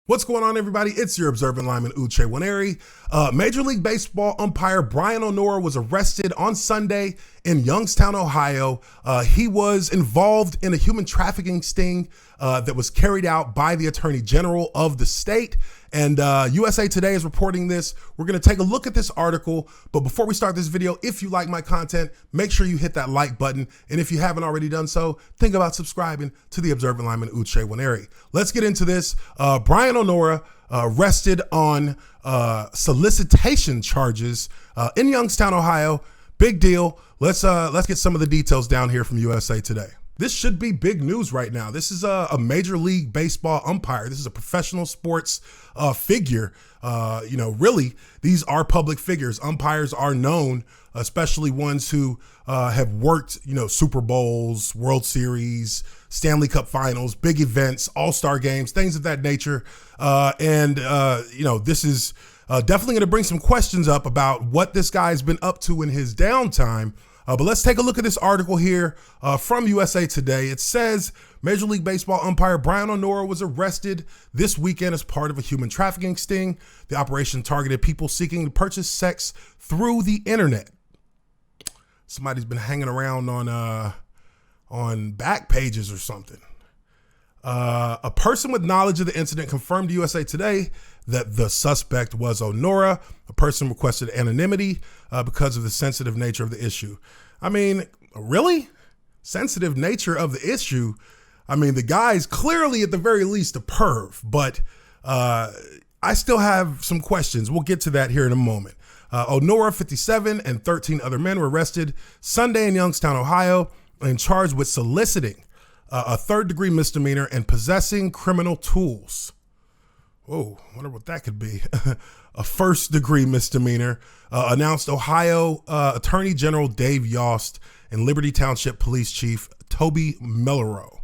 What's going on, everybody? It's your observant lineman, Uche Nwaneri. Major League Baseball umpire Brian O'Nora was arrested on Sunday in Youngstown, Ohio. He was involved in a human trafficking sting that was carried out by the Attorney General of the state. And USA Today is reporting this. We're going to take a look at this article. But before we start this video, if you like my content, make sure you hit that like button. And if you haven't already done so, think about subscribing to the observant lineman, Uche Nwaneri. Let's get into this. Brian O'Nora arrested on solicitation charges in Youngstown, Ohio. Big deal. Let's get some of the details down here from USA Today. This should be big news right now. This is a Major League Baseball umpire. This is a professional sports figure. Really, these are public figures. Umpires are known, especially ones who have worked, Super Bowls, World Series, Stanley Cup Finals, big events, All-Star games, things of that nature. This is definitely going to bring some questions up about what this guy's been up to in his downtime. But let's take a look at this article here from USA Today. It says Major League Baseball umpire Brian O'Nora was arrested this weekend as part of a human trafficking sting. The operation targeted people seeking to purchase sex through the internet. Somebody's been hanging around on back pages or something. A person with knowledge of the incident confirmed to USA Today that the suspect was O'Nora. A person requested anonymity because of the sensitive nature of the issue. I mean, really? Sensitive nature of the issue? I mean, the guy's clearly at the very least a perv, but I still have some questions. We'll get to that here in a moment. O'Nora, 57, and 13 other men were arrested Sunday in Youngstown, Ohio, and charged with soliciting, a third-degree misdemeanor, and possessing criminal tools. Whoa, wonder what that could be. A first-degree misdemeanor, announced Ohio Attorney General Dave Yost and Liberty Township Police Chief Toby Mellerow.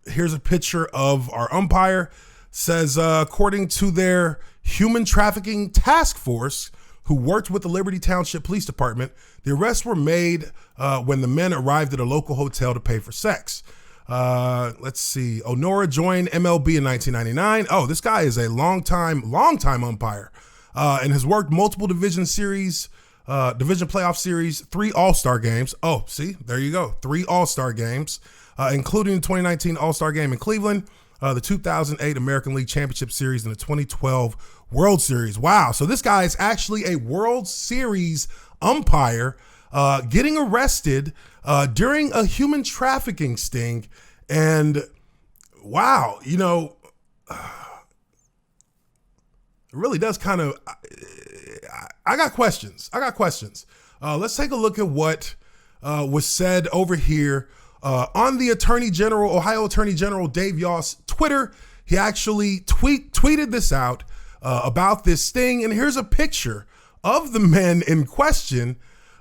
Here's a picture of our umpire. Says, according to their human trafficking task force, who worked with the Liberty Township Police Department, the arrests were made when the men arrived at a local hotel to pay for sex. Let's see. O'Nora joined MLB in 1999. Oh, this guy is a long-time umpire, and has worked multiple division playoff series, 3 All-Star games. Oh, see, there you go. 3 All-Star games, including the 2019 All-Star game in Cleveland, the 2008 American League Championship Series, and the 2012 World Series. Wow. So this guy is actually a World Series umpire, getting arrested during a human trafficking sting. And wow, it really does kind of, I got questions. Let's take a look at what was said over here on the Ohio Attorney General Dave Yost's Twitter. He actually tweeted this out about this sting. And here's a picture of the men in question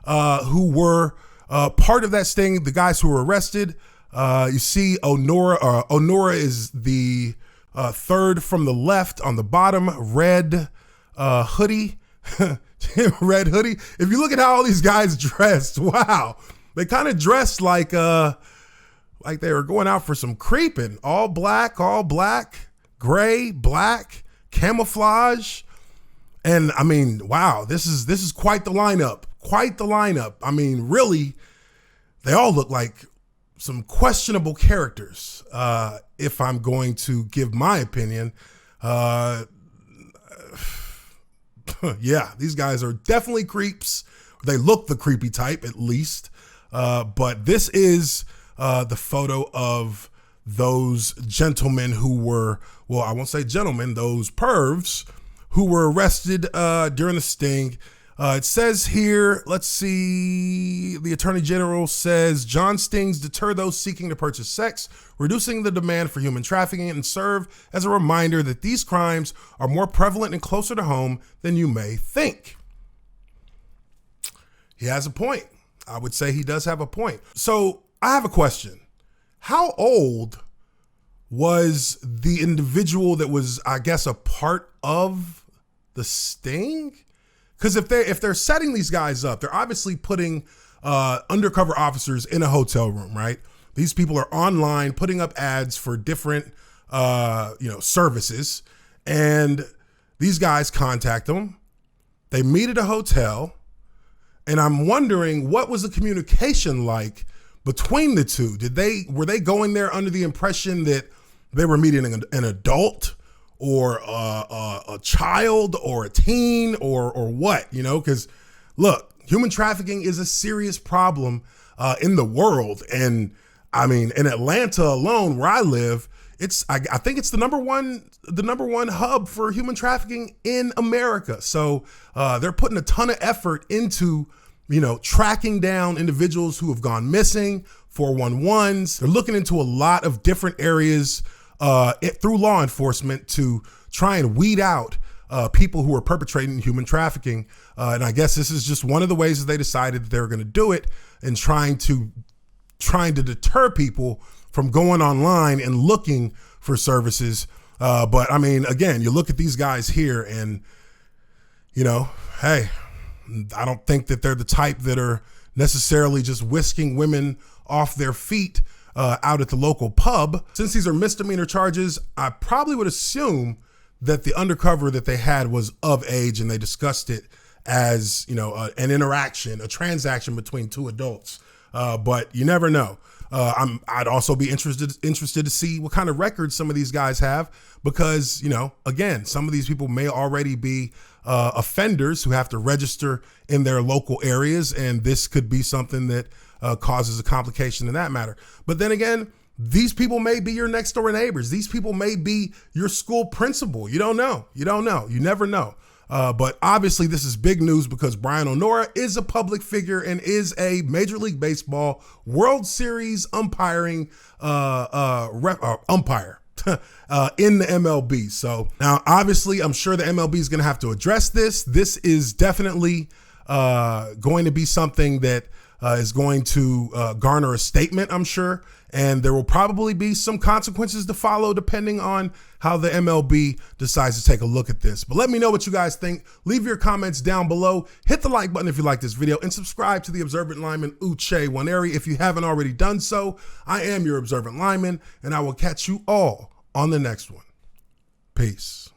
who were part of that sting, the guys who were arrested. You see O'Nora. O'Nora is the third from the left on the bottom, red hoodie. Red hoodie. If you look at how all these guys dressed, wow. They kind of dressed like they were going out for some creeping. All black, gray, black, camouflage. And I mean, wow, this is quite the lineup. I mean, really, they all look like some questionable characters, if I'm going to give my opinion. Yeah, these guys are definitely creeps. They look the creepy type, at least. But this is the photo of those gentlemen who were, well, I won't say gentlemen, those pervs who were arrested during the sting. It says here, let's see, the Attorney General says John stings deter those seeking to purchase sex, reducing the demand for human trafficking, and serve as a reminder that these crimes are more prevalent and closer to home than you may think. He has a point. I would say he does have a point. So I have a question. How old was the individual that was, I guess, a part of the sting? Because if they're setting these guys up, they're obviously putting undercover officers in a hotel room, right? These people are online putting up ads for different services. And these guys contact them. They meet at a hotel. And I'm wondering, what was the communication like between the two? Were they going there under the impression that they were meeting an adult or a child or a teen or what? Because look, human trafficking is a serious problem in the world. And I mean, in Atlanta alone, where I live, I think it's the number one hub for human trafficking in America. So they're putting a ton of effort into, tracking down individuals who have gone missing, 411s. They're looking into a lot of different areas through law enforcement to try and weed out people who are perpetrating human trafficking. And I guess this is just one of the ways that they decided that they were going to do it, and trying to deter people from going online and looking for services. But I mean, again, you look at these guys here and, hey, I don't think that they're the type that are necessarily just whisking women off their feet out at the local pub. Since these are misdemeanor charges, I probably would assume that the undercover that they had was of age, and they discussed it as, an interaction, a transaction between two adults. But you never know. I'd also be interested to see what kind of records some of these guys have, because, again, some of these people may already be offenders who have to register in their local areas, and this could be something that causes a complication in that matter. But then again, these people may be your next door neighbors. These people may be your school principal. You don't know. You never know. But obviously this is big news because Brian Onora is a public figure and is a Major League Baseball World Series umpiring umpire in the MLB. So now, obviously, I'm sure the MLB is going to have to address this. This is definitely going to be something that is going to garner a statement, I'm sure. And there will probably be some consequences to follow depending on how the MLB decides to take a look at this. But let me know what you guys think. Leave your comments down below. Hit the like button if you like this video, and subscribe to the Observant Lineman, Uche Nwaneri, if you haven't already done so. I am your Observant Lineman, and I will catch you all on the next one. Peace.